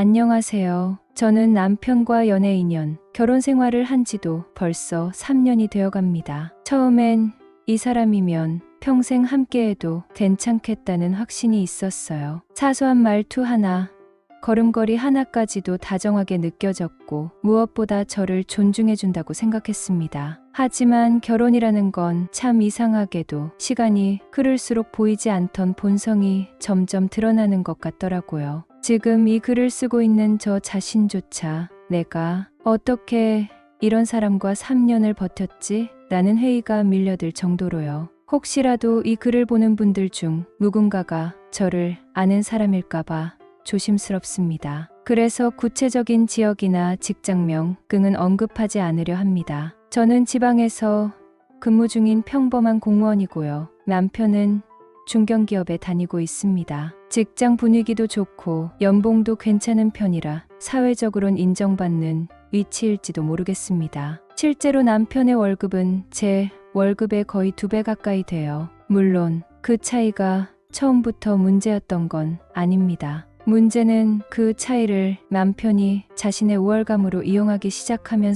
안녕하세요. 저는 남편과 연애 2년, 결혼 생활을 한 지도 벌써 3년이 되어 갑니다. 처음엔 이 사람이면 평생 함께해도 괜찮겠다는 확신이 있었어요. 사소한 말투 하나, 걸음걸이 하나까지도 다정하게 느껴졌고 무엇보다 저를 존중해준다고 생각했습니다. 하지만 결혼이라는 건 참 이상하게도 시간이 흐를수록 보이지 않던 본성이 점점 드러나는 것 같더라고요. 지금 이 글을 쓰고 있는 저 자신조차 내가 어떻게 이런 사람과 3년을 버텼지? 라는 회의가 밀려들 정도로요. 혹시라도 이 글을 보는 분들 중 누군가가 저를 아는 사람일까봐 조심스럽습니다. 그래서 구체적인 지역이나 직장명 등은 언급하지 않으려 합니다. 저는 지방에서 근무 중인 평범한 공무원이고요. 남편은 중견기업에 다니고 있습니다. 직장 분위기도 좋고 연봉도 괜찮은 편이라 사회적으론 인정받는 위치일지도 모르겠습니다. 실제로 남편의 월급은 제 월급의 거의 2배 가까이 돼요. 물론 그 차이가 처음부터 문제였던 건 아닙니다. 문제는 그 차이를 남편이 자신의 우월감으로 이용하기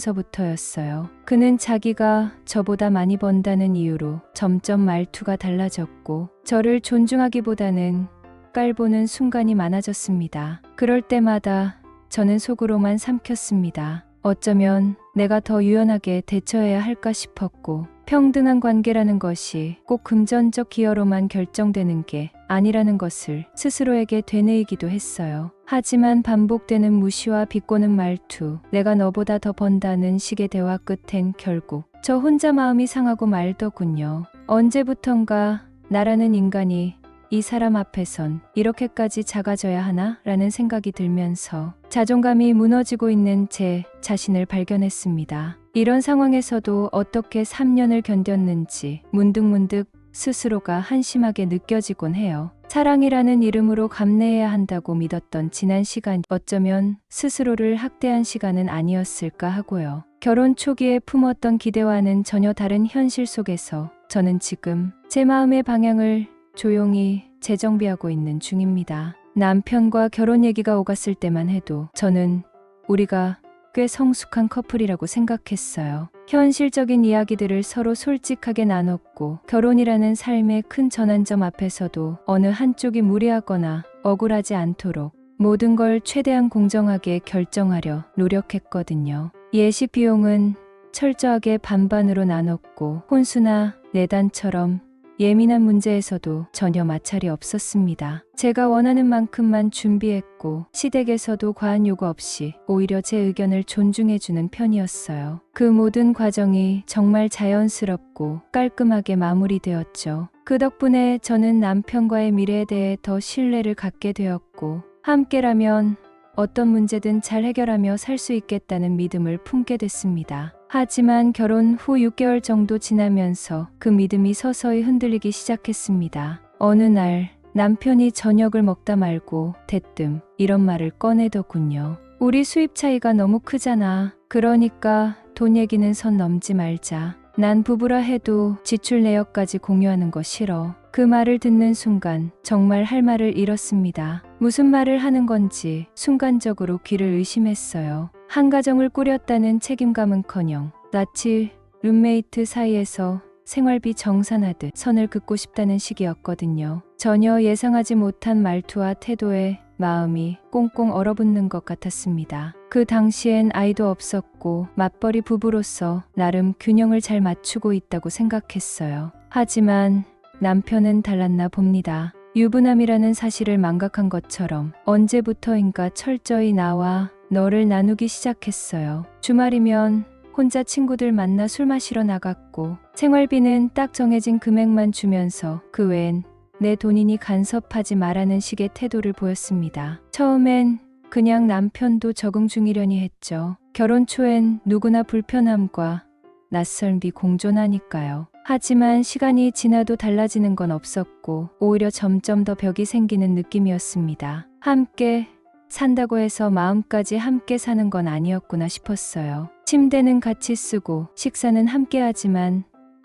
시작하면서부터였어요. 그는 자기가 저보다 많이 번다는 이유로 점점 말투가 달라졌고 저를 존중하기보다는 깔보는 순간이 많아졌습니다. 그럴 때마다 저는 속으로만 삼켰습니다. 어쩌면 내가 더 유연하게 대처해야 할까 싶었고 평등한 관계라는 것이 꼭 금전적 기여로만 결정되는 게 아니라는 것을 스스로에게 되뇌이기도 했어요. 하지만 반복되는 무시와 비꼬는 말투, 내가 너보다 더 번다는 식의 대화 끝엔 결국 저 혼자 마음이 상하고 말더군요. 언제부턴가 나라는 인간이 이 사람 앞에선 이렇게까지 작아져야 하나? 라는 생각이 들면서 자존감이 무너지고 있는 제 자신을 발견했습니다. 이런 상황에서도 어떻게 3년을 견뎠는지 문득문득 스스로가 한심하게 느껴지곤 해요. 사랑이라는 이름으로 감내해야 한다고 믿었던 지난 시간, 어쩌면 스스로를 학대한 시간은 아니었을까 하고요. 결혼 초기에 품었던 기대와는 전혀 다른 현실 속에서 저는 지금 제 마음의 방향을 조용히 재정비하고 있는 중입니다. 남편과 결혼 얘기가 오갔을 때만 해도 저는 우리가 꽤 성숙한 커플이라고 생각했어요. 현실적인 이야기들을 서로 솔직하게 나눴고 결혼이라는 삶의 큰 전환점 앞에서도 어느 한쪽이 무리하거나 억울하지 않도록 모든 걸 최대한 공정하게 결정하려 노력했거든요. 예식 비용은 철저하게 반반으로 나눴고 혼수나 내단처럼 예민한 문제에서도 전혀 마찰이 없었습니다. 제가 원하는 만큼만 준비했고 시댁에서도 과한 요구 없이 오히려 제 의견을 존중해주는 편이었어요. 그 모든 과정이 정말 자연스럽고 깔끔하게 마무리되었죠. 그 덕분에 저는 남편과의 미래에 대해 더 신뢰를 갖게 되었고 함께라면 어떤 문제든 잘 해결하며 살 수 있겠다는 믿음을 품게 됐습니다. 하지만 결혼 후 6개월 정도 지나면서 그 믿음이 서서히 흔들리기 시작했습니다. 어느 날 남편이 저녁을 먹다 말고 대뜸 이런 말을 꺼내더군요. 우리 수입 차이가 너무 크잖아. 그러니까 돈 얘기는 선 넘지 말자. 난 부부라 해도 지출 내역까지 공유하는 거 싫어. 그 말을 듣는 순간 정말 할 말을 잃었습니다. 무슨 말을 하는 건지 순간적으로 귀를 의심했어요. 한 가정을 꾸렸다는 책임감은커녕 나치 룸메이트 사이에서 생활비 정산하듯 선을 긋고 싶다는 시기였거든요. 전혀 예상하지 못한 말투와 태도에 마음이 꽁꽁 얼어붙는 것 같았습니다. 그 당시엔 아이도 없었고 맞벌이 부부로서 나름 균형을 잘 맞추고 있다고 생각했어요. 하지만 남편은 달랐나 봅니다. 유부남이라는 사실을 망각한 것처럼 언제부터인가 철저히 나와 너를 나누기 시작했어요. 주말이면 혼자 친구들 만나 술 마시러 나갔고 생활비는 딱 정해진 금액만 주면서 그 외엔 내 돈이니 간섭하지 말라는 식의 태도를 보였습니다. 처음엔 그냥 남편도 적응 중이려니 했죠. 결혼 초엔 누구나 불편함과 낯설미 공존하니까요. 하지만 시간이 지나도 달라지는 건 없었고 오히려 점점 더 벽이 생기는 느낌이었습니다. 함께 산다고 해서 마음까지 함께 사는 건 아니었구나 싶었어요. 침대는 같이 쓰고 식사는 함께 하지만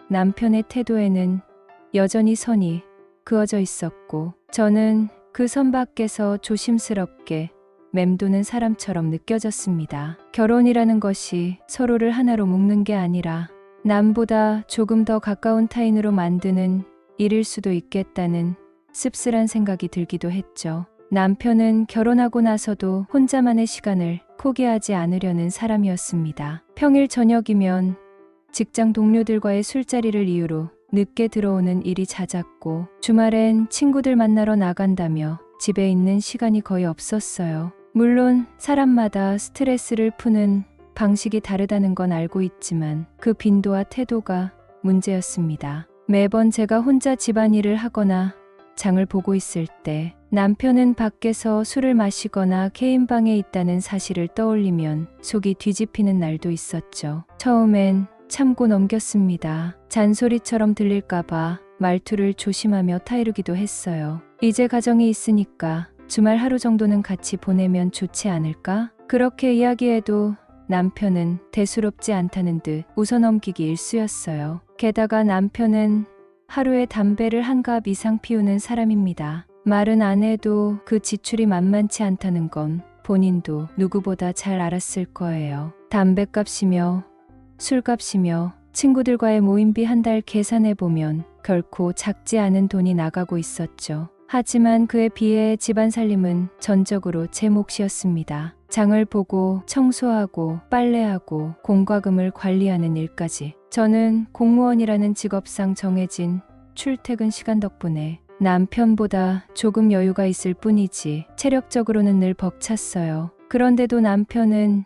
남편의 태도에는 여전히 선이 그어져 있었고 저는 그 선 밖에서 조심스럽게 맴도는 사람처럼 느껴졌습니다. 결혼이라는 것이 서로를 하나로 묶는 게 아니라 남보다 조금 더 가까운 타인으로 만드는 일일 수도 있겠다는 씁쓸한 생각이 들기도 했죠. 남편은 결혼하고 나서도 혼자만의 시간을 포기하지 않으려는 사람이었습니다. 평일 저녁이면 직장 동료들과의 술자리를 이유로 늦게 들어오는 일이 잦았고 주말엔 친구들 만나러 나간다며 집에 있는 시간이 거의 없었어요. 물론 사람마다 스트레스를 푸는 방식이 다르다는 건 알고 있지만 그 빈도와 태도가 문제였습니다. 매번 제가 혼자 집안일을 하거나 장을 보고 있을 때 남편은 밖에서 술을 마시거나 개인방에 있다는 사실을 떠올리면 속이 뒤집히는 날도 있었죠. 처음엔 참고 넘겼습니다. 잔소리처럼 들릴까봐 말투를 조심하며 타이르기도 했어요. 이제 가정이 있으니까 주말 하루 정도는 같이 보내면 좋지 않을까? 그렇게 이야기해도 남편은 대수롭지 않다는 듯 웃어넘기기 일쑤였어요. 게다가 남편은 하루에 담배를 한 갑 이상 피우는 사람입니다. 말은 안 해도 그 지출이 만만치 않다는 건 본인도 누구보다 잘 알았을 거예요. 담배값이며 술값이며 친구들과의 모임비 한 달 계산해보면 결코 작지 않은 돈이 나가고 있었죠. 하지만 그에 비해 집안 살림은 전적으로 제 몫이었습니다. 장을 보고 청소하고 빨래하고 공과금을 관리하는 일까지. 저는 공무원이라는 직업상 정해진 출퇴근 시간 덕분에 남편보다 조금 여유가 있을 뿐이지 체력적으로는 늘 벅찼어요. 그런데도 남편은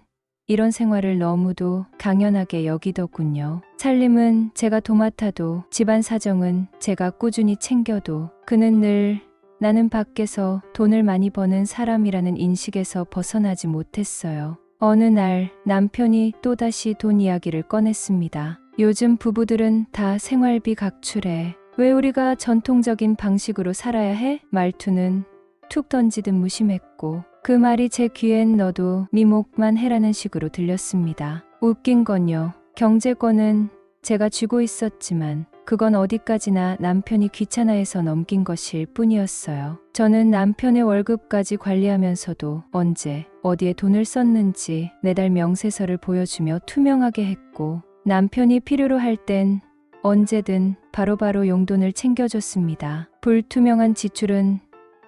이런 생활을 너무도 당연하게 여기더군요. 살림은 제가 도맡아도 집안 사정은 제가 꾸준히 챙겨도 그는 늘 나는 밖에서 돈을 많이 버는 사람이라는 인식에서 벗어나지 못했어요. 어느 날 남편이 또다시 돈 이야기를 꺼냈습니다. 요즘 부부들은 다 생활비 각출해. 왜 우리가 전통적인 방식으로 살아야 해? 말투는 툭 던지듯 무심했고 그 말이 제 귀엔 너도 미목만 해라는 식으로 들렸습니다. 웃긴 건요. 경제권은 제가 쥐고 있었지만 그건 어디까지나 남편이 귀찮아해서 넘긴 것일 뿐이었어요. 저는 남편의 월급까지 관리하면서도 언제 어디에 돈을 썼는지 매달 명세서를 보여주며 투명하게 했고 남편이 필요로 할 땐 언제든 바로바로 용돈을 챙겨줬습니다. 불투명한 지출은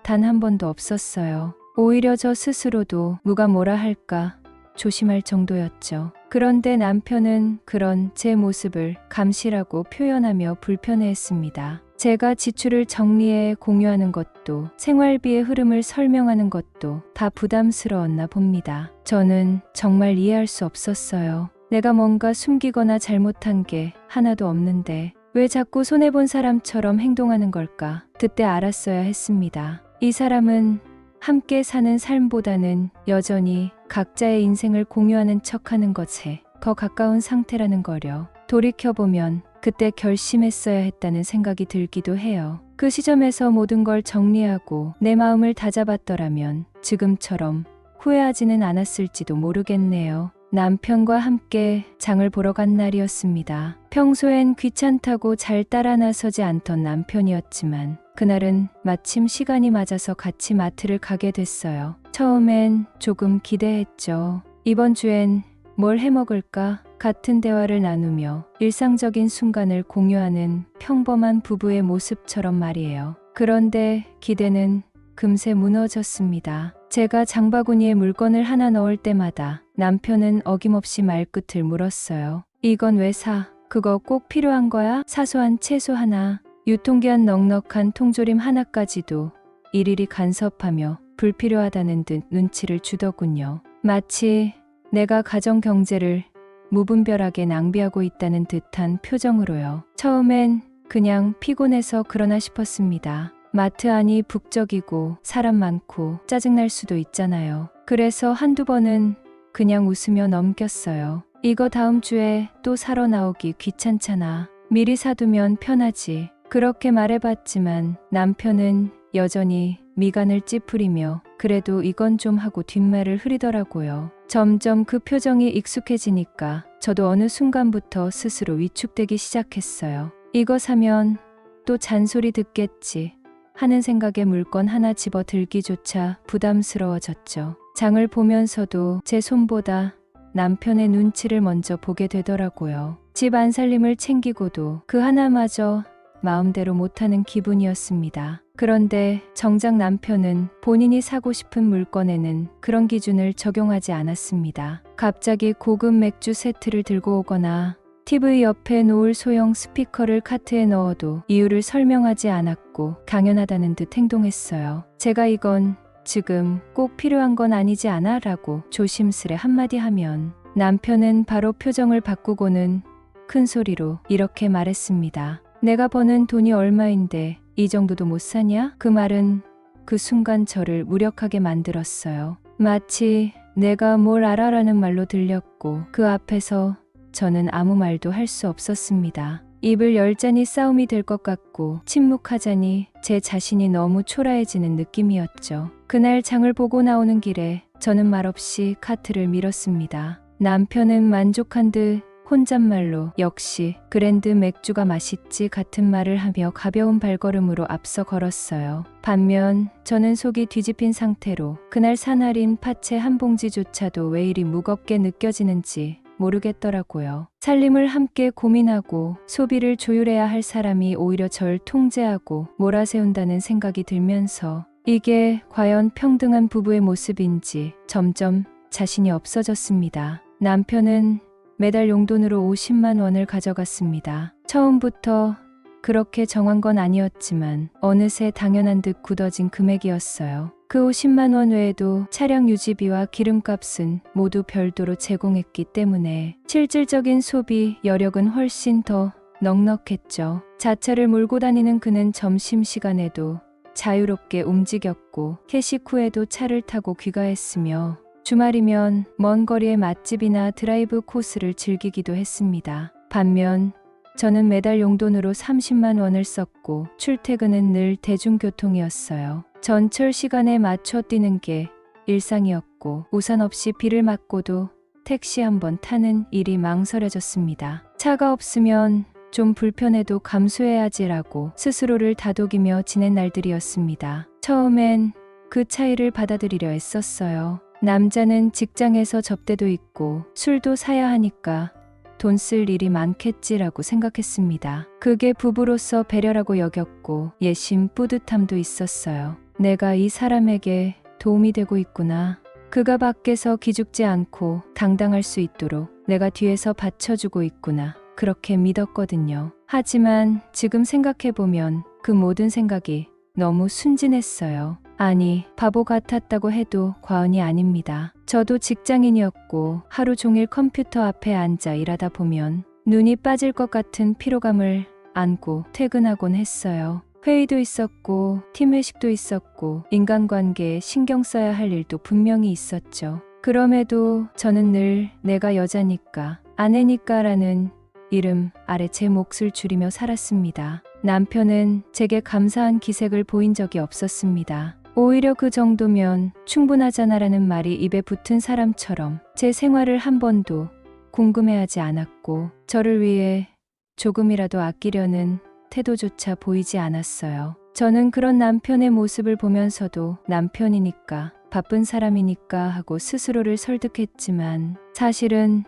단 한 번도 없었어요. 오히려 저 스스로도 누가 뭐라 할까 조심할 정도였죠. 그런데 남편은 그런 제 모습을 감시라고 표현하며 불편해했습니다. 제가 지출을 정리해 공유하는 것도 생활비의 흐름을 설명하는 것도 다 부담스러웠나 봅니다. 저는 정말 이해할 수 없었어요. 내가 뭔가 숨기거나 잘못한 게 하나도 없는데 왜 자꾸 손해본 사람처럼 행동하는 걸까? 그때 알았어야 했습니다. 이 사람은 함께 사는 삶보다는 여전히 각자의 인생을 공유하는 척하는 것에 더 가까운 상태라는 거려. 돌이켜보면 그때 결심했어야 했다는 생각이 들기도 해요. 그 시점에서 모든 걸 정리하고 내 마음을 다잡았더라면 지금처럼 후회하지는 않았을지도 모르겠네요. 남편과 함께 장을 보러 간 날이었습니다. 평소엔 귀찮다고 잘 따라 나서지 않던 남편이었지만 그날은 마침 시간이 맞아서 같이 마트를 가게 됐어요. 처음엔 조금 기대했죠. 이번 주엔 뭘 해먹을까? 같은 대화를 나누며 일상적인 순간을 공유하는 평범한 부부의 모습처럼 말이에요. 그런데 기대는 금세 무너졌습니다. 제가 장바구니에 물건을 하나 넣을 때마다 남편은 어김없이 말끝을 물었어요. 이건 왜 사? 그거 꼭 필요한 거야? 사소한 채소 하나, 유통기한 넉넉한 통조림 하나까지도 일일이 간섭하며 불필요하다는 듯 눈치를 주더군요. 마치 내가 가정 경제를 무분별하게 낭비하고 있다는 듯한 표정으로요. 처음엔 그냥 피곤해서 그러나 싶었습니다. 마트 안이 북적이고 사람 많고 짜증날 수도 있잖아요. 그래서 한두 번은 그냥 웃으며 넘겼어요. 이거 다음 주에 또 사러 나오기 귀찮잖아. 미리 사두면 편하지. 그렇게 말해봤지만 남편은 여전히 미간을 찌푸리며 그래도 이건 좀 하고 뒷말을 흐리더라고요. 점점 그 표정이 익숙해지니까 저도 어느 순간부터 스스로 위축되기 시작했어요. 이거 사면 또 잔소리 듣겠지. 하는 생각에 물건 하나 집어 들기조차 부담스러워졌죠. 장을 보면서도 제 손보다 남편의 눈치를 먼저 보게 되더라고요. 집 안살림을 챙기고도 그 하나마저 마음대로 못하는 기분이었습니다. 그런데 정작 남편은 본인이 사고 싶은 물건에는 그런 기준을 적용하지 않았습니다. 갑자기 고급 맥주 세트를 들고 오거나 TV 옆에 놓을 소형 스피커를 카트에 넣어도 이유를 설명하지 않았고 당연하다는 듯 행동했어요. 제가 이건 지금 꼭 필요한 건 아니지 않아? 라고 조심스레 한마디 하면 남편은 바로 표정을 바꾸고는 큰 소리로 이렇게 말했습니다. 내가 버는 돈이 얼마인데 이 정도도 못 사냐? 그 말은 그 순간 저를 무력하게 만들었어요. 마치 내가 뭘 알아라는 말로 들렸고 그 앞에서 저는 아무 말도 할 수 없었습니다. 입을 열자니 싸움이 될 것 같고 침묵하자니 제 자신이 너무 초라해지는 느낌이었죠. 그날 장을 보고 나오는 길에 저는 말없이 카트를 밀었습니다. 남편은 만족한 듯 혼잣말로 역시 그랜드 맥주가 맛있지 같은 말을 하며 가벼운 발걸음으로 앞서 걸었어요. 반면 저는 속이 뒤집힌 상태로 그날 사날인 파채 한 봉지조차도 왜 이리 무겁게 느껴지는지 모르겠더라고요. 살림을 함께 고민하고 소비를 조율해야 할 사람이 오히려 절 통제하고 몰아세운다는 생각이 들면서 이게 과연 평등한 부부의 모습인지 점점 자신이 없어졌습니다. 남편은 매달 용돈으로 50만 원을 가져갔습니다. 처음부터 그렇게 정한 건 아니었지만 어느새 당연한 듯 굳어진 금액이었어요. 그 50만 원 외에도 차량 유지비와 기름값은 모두 별도로 제공했기 때문에 실질적인 소비 여력은 훨씬 더 넉넉했죠. 자차를 몰고 다니는 그는 점심시간에도 자유롭게 움직였고 회식 후에도 차를 타고 귀가했으며 주말이면 먼 거리의 맛집이나 드라이브 코스를 즐기기도 했습니다. 반면 저는 매달 용돈으로 30만 원을 썼고 출퇴근은 늘 대중교통이었어요. 전철 시간에 맞춰 뛰는 게 일상이었고 우산 없이 비를 맞고도 택시 한번 타는 일이 망설여졌습니다. 차가 없으면 좀 불편해도 감수해야지라고 스스로를 다독이며 지낸 날들이었습니다. 처음엔 그 차이를 받아들이려 애썼어요. 남자는 직장에서 접대도 있고 술도 사야 하니까 돈 쓸 일이 많겠지라고 생각했습니다. 그게 부부로서 배려라고 여겼고 예심 뿌듯함도 있었어요. 내가 이 사람에게 도움이 되고 있구나. 그가 밖에서 기죽지 않고 당당할 수 있도록 내가 뒤에서 받쳐주고 있구나. 그렇게 믿었거든요. 하지만 지금 생각해보면 그 모든 생각이 너무 순진했어요. 아니, 바보 같았다고 해도 과언이 아닙니다. 저도 직장인이었고 하루 종일 컴퓨터 앞에 앉아 일하다 보면 눈이 빠질 것 같은 피로감을 안고 퇴근하곤 했어요. 회의도 있었고 팀 회식도 있었고 인간관계에 신경 써야 할 일도 분명히 있었죠. 그럼에도 저는 늘 내가 여자니까 아내니까라는 이름 아래 제 몫을 줄이며 살았습니다. 남편은 제게 감사한 기색을 보인 적이 없었습니다. 오히려 그 정도면 충분하잖아라는 말이 입에 붙은 사람처럼 제 생활을 한 번도 궁금해하지 않았고 저를 위해 조금이라도 아끼려는 태도조차 보이지 않았어요. 저는 그런 남편의 모습을 보면서도 남편이니까 바쁜 사람이니까 하고 스스로를 설득했지만 사실은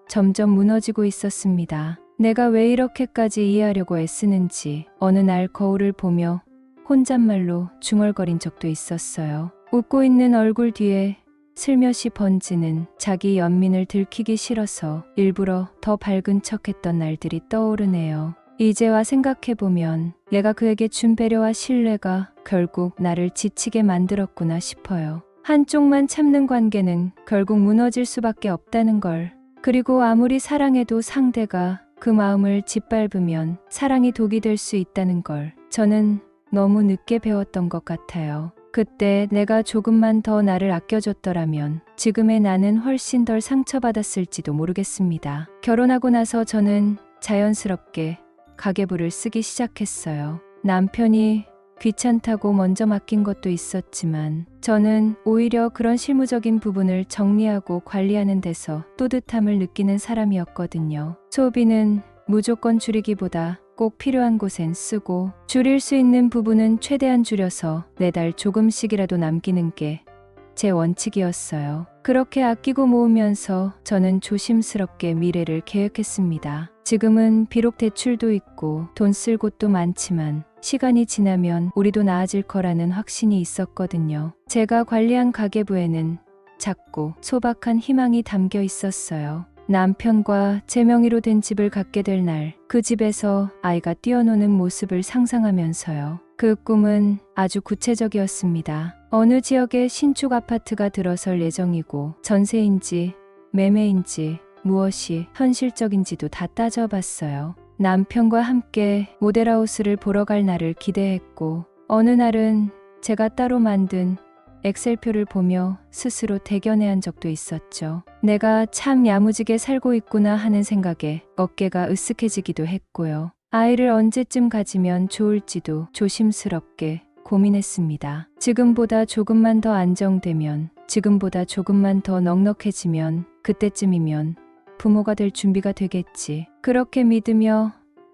점점 무너지고 있었습니다. 내가 왜 이렇게까지 이해하려고 애쓰는지 어느 날 거울을 보며 혼잣말로 중얼거린 적도 있었어요. 웃고 있는 얼굴 뒤에 슬며시 번지는 자기 연민을 들키기 싫어서 일부러 더 밝은 척했던 날들이 떠오르네요. 이제와 생각해보면 내가 그에게 준 배려와 신뢰가 결국 나를 지치게 만들었구나 싶어요. 한쪽만 참는 관계는 결국 무너질 수밖에 없다는 걸. 그리고 아무리 사랑해도 상대가 그 마음을 짓밟으면 사랑이 독이 될 수 있다는 걸 저는 너무 늦게 배웠던 것 같아요. 그때 내가 조금만 더 나를 아껴줬더라면 지금의 나는 훨씬 덜 상처받았을지도 모르겠습니다. 결혼하고 나서 저는 자연스럽게 가계부를 쓰기 시작했어요. 남편이 귀찮다고 먼저 맡긴 것도 있었지만 저는 오히려 그런 실무적인 부분을 정리하고 관리하는 데서 뿌듯함을 느끼는 사람이었거든요. 소비는 무조건 줄이기보다 꼭 필요한 곳엔 쓰고 줄일 수 있는 부분은 최대한 줄여서 매달 조금씩이라도 남기는 게 제 원칙이었어요. 그렇게 아끼고 모으면서 저는 조심스럽게 미래를 계획했습니다. 지금은 비록 대출도 있고 돈 쓸 곳도 많지만 시간이 지나면 우리도 나아질 거라는 확신이 있었거든요. 제가 관리한 가계부에는 작고 소박한 희망이 담겨 있었어요. 남편과 제 명의로 된 집을 갖게 될 날, 그 집에서 아이가 뛰어노는 모습을 상상하면서요. 그 꿈은 아주 구체적이었습니다. 어느 지역에 신축 아파트가 들어설 예정이고 전세인지 매매인지 무엇이 현실적인지도 다 따져봤어요. 남편과 함께 모델하우스를 보러 갈 날을 기대했고 어느 날은 제가 따로 만든 엑셀표를 보며 스스로 대견해한 적도 있었죠. 내가 참 야무지게 살고 있구나 하는 생각에 어깨가 으쓱해지기도 했고요. 아이를 언제쯤 가지면 좋을지도 조심스럽게 고민했습니다. 지금보다 조금만 더 안정되면, 지금보다 조금만 더 넉넉해지면, 그때쯤이면 부모가 될 준비가 되겠지. 그렇게 믿으며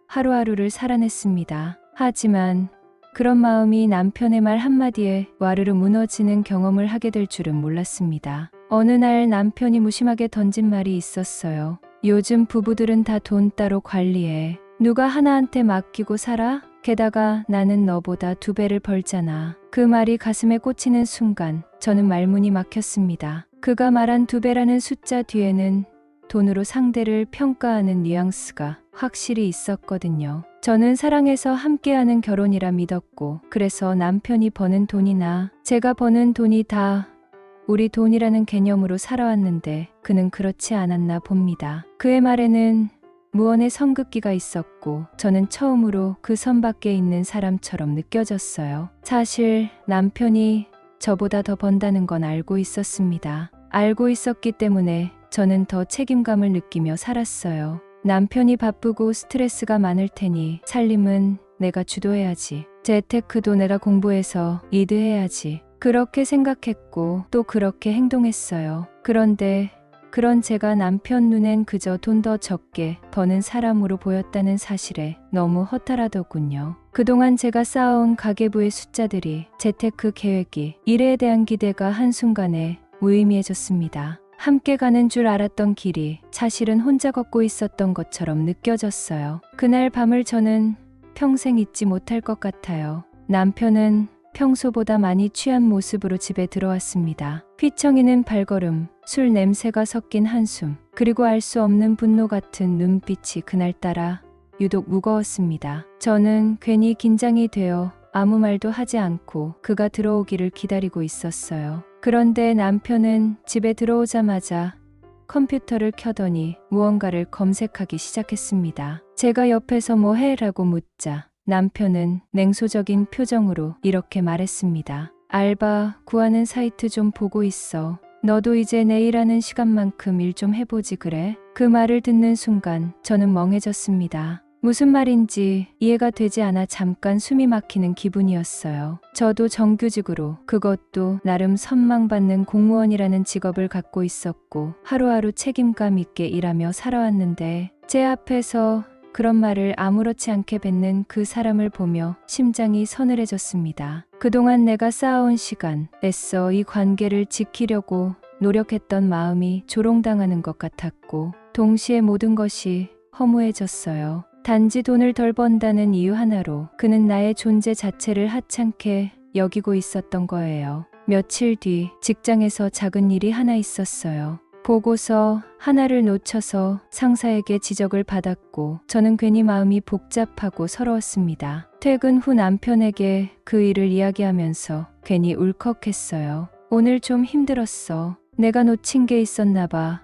하루하루를 살아냈습니다. 하지만 그런 마음이 남편의 말 한마디에 와르르 무너지는 경험을 하게 될 줄은 몰랐습니다. 어느 날 남편이 무심하게 던진 말이 있었어요. 요즘 부부들은 다 돈 따로 관리해. 누가 하나한테 맡기고 살아? 게다가 나는 너보다 2배를 벌잖아. 그 말이 가슴에 꽂히는 순간 저는 말문이 막혔습니다. 그가 말한 2배라는 숫자 뒤에는 돈으로 상대를 평가하는 뉘앙스가 확실히 있었거든요. 저는 사랑해서 함께하는 결혼이라 믿었고, 그래서 남편이 버는 돈이나 제가 버는 돈이 다 우리 돈이라는 개념으로 살아왔는데 그는 그렇지 않았나 봅니다. 그의 말에는 무언의 선긋기가 있었고 저는 처음으로 그 선 밖에 있는 사람처럼 느껴졌어요. 사실 남편이 저보다 더 번다는 건 알고 있었습니다. 알고 있었기 때문에 저는 더 책임감을 느끼며 살았어요. 남편이 바쁘고 스트레스가 많을 테니 살림은 내가 주도해야지. 재테크도 내가 공부해서 리드해야지. 그렇게 생각했고 또 그렇게 행동했어요. 그런데 그런 제가 남편 눈엔 그저 돈 더 적게 버는 사람으로 보였다는 사실에 너무 허탈하더군요. 그동안 제가 쌓아온 가계부의 숫자들이, 재테크 계획이, 미래에 대한 기대가 한순간에 무의미해졌습니다. 함께 가는 줄 알았던 길이 사실은 혼자 걷고 있었던 것처럼 느껴졌어요. 그날 밤을 저는 평생 잊지 못할 것 같아요. 남편은 평소보다 많이 취한 모습으로 집에 들어왔습니다. 휘청이는 발걸음, 술 냄새가 섞인 한숨, 그리고 알 수 없는 분노 같은 눈빛이 그날따라 유독 무거웠습니다. 저는 괜히 긴장이 되어 아무 말도 하지 않고 그가 들어오기를 기다리고 있었어요. 그런데 남편은 집에 들어오자마자 컴퓨터를 켜더니 무언가를 검색하기 시작했습니다. 제가 옆에서 뭐 해? 라고 묻자 남편은 냉소적인 표정으로 이렇게 말했습니다. 알바 구하는 사이트 좀 보고 있어. 너도 이제 내 일하는 시간만큼 일 좀 해보지 그래? 그 말을 듣는 순간 저는 멍해졌습니다. 무슨 말인지 이해가 되지 않아 잠깐 숨이 막히는 기분이었어요. 저도 정규직으로, 그것도 나름 선망받는 공무원이라는 직업을 갖고 있었고 하루하루 책임감 있게 일하며 살아왔는데 제 앞에서 그런 말을 아무렇지 않게 뱉는 그 사람을 보며 심장이 서늘해졌습니다. 그동안 내가 쌓아온 시간, 애써 이 관계를 지키려고 노력했던 마음이 조롱당하는 것 같았고 동시에 모든 것이 허무해졌어요. 단지 돈을 덜 번다는 이유 하나로 그는 나의 존재 자체를 하찮게 여기고 있었던 거예요. 며칠 뒤 직장에서 작은 일이 하나 있었어요. 보고서 하나를 놓쳐서 상사에게 지적을 받았고 저는 괜히 마음이 복잡하고 서러웠습니다. 퇴근 후 남편에게 그 일을 이야기하면서 괜히 울컥했어요. 오늘 좀 힘들었어. 내가 놓친 게 있었나 봐.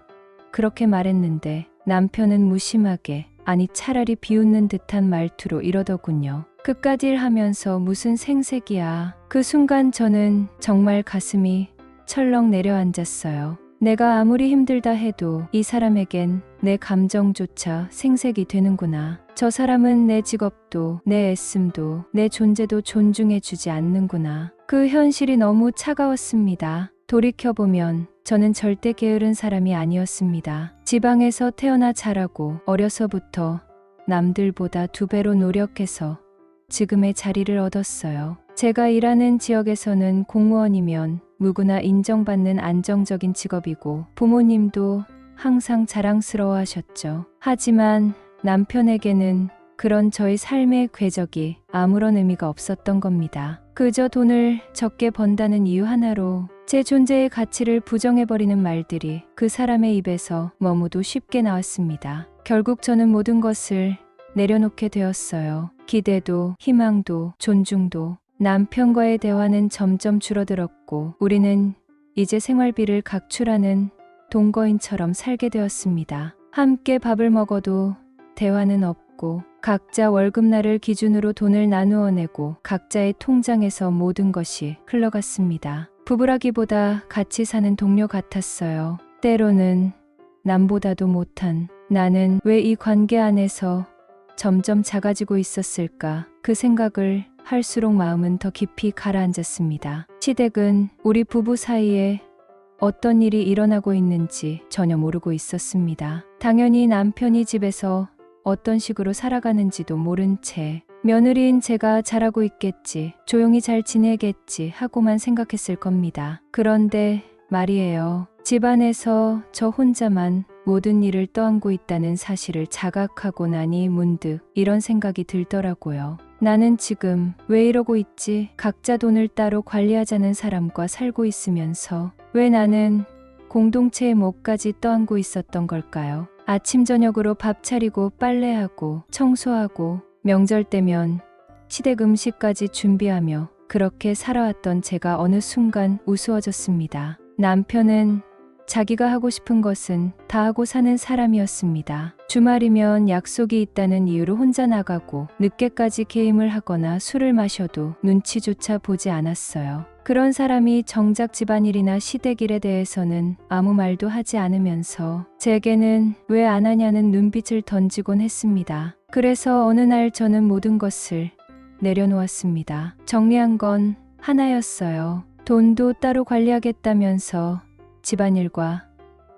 그렇게 말했는데 남편은 무심하게, 아니 차라리 비웃는 듯한 말투로 이러더군요. 그깟 일 하면서 무슨 생색이야. 그 순간 저는 정말 가슴이 철렁 내려앉았어요. 내가 아무리 힘들다 해도 이 사람에겐 내 감정조차 생색이 되는구나. 저 사람은 내 직업도, 내 애씀도, 내 존재도 존중해주지 않는구나. 그 현실이 너무 차가웠습니다. 돌이켜보면 저는 절대 게으른 사람이 아니었습니다. 지방에서 태어나 자라고 어려서부터 남들보다 2배로 노력해서 지금의 자리를 얻었어요. 제가 일하는 지역에서는 공무원이면 누구나 인정받는 안정적인 직업이고 부모님도 항상 자랑스러워 하셨죠. 하지만 남편에게는 그런 저의 삶의 궤적이 아무런 의미가 없었던 겁니다. 그저 돈을 적게 번다는 이유 하나로 제 존재의 가치를 부정해버리는 말들이 그 사람의 입에서 너무도 쉽게 나왔습니다. 결국 저는 모든 것을 내려놓게 되었어요. 기대도, 희망도, 존중도. 남편과의 대화는 점점 줄어들었고 우리는 이제 생활비를 각출하는 동거인처럼 살게 되었습니다. 함께 밥을 먹어도 대화는 없고 각자 월급날을 기준으로 돈을 나누어 내고 각자의 통장에서 모든 것이 흘러갔습니다. 부부라기보다 같이 사는 동료 같았어요. 때로는 남보다도 못한 나는 왜 이 관계 안에서 점점 작아지고 있었을까? 그 생각을 할수록 마음은 더 깊이 가라앉았습니다. 시댁은 우리 부부 사이에 어떤 일이 일어나고 있는지 전혀 모르고 있었습니다. 당연히 남편이 집에서 어떤 식으로 살아가는지도 모른 채 며느리인 제가 잘하고 있겠지, 조용히 잘 지내겠지 하고만 생각했을 겁니다. 그런데 말이에요. 집안에서 저 혼자만 모든 일을 떠안고 있다는 사실을 자각하고 나니 문득 이런 생각이 들더라고요. 나는 지금 왜 이러고 있지? 각자 돈을 따로 관리하자는 사람과 살고 있으면서 왜 나는 공동체의 몫까지 떠안고 있었던 걸까요? 아침 저녁으로 밥 차리고 빨래하고 청소하고 명절 때면 시댁 음식까지 준비하며 그렇게 살아왔던 제가 어느 순간 우스워졌습니다. 남편은 자기가 하고 싶은 것은 다 하고 사는 사람이었습니다. 주말이면 약속이 있다는 이유로 혼자 나가고 늦게까지 게임을 하거나 술을 마셔도 눈치조차 보지 않았어요. 그런 사람이 정작 집안일이나 시댁일에 대해서는 아무 말도 하지 않으면서 제게는 왜 안 하냐는 눈빛을 던지곤 했습니다. 그래서 어느 날 저는 모든 것을 내려놓았습니다. 정리한 건 하나였어요. 돈도 따로 관리하겠다면서 집안일과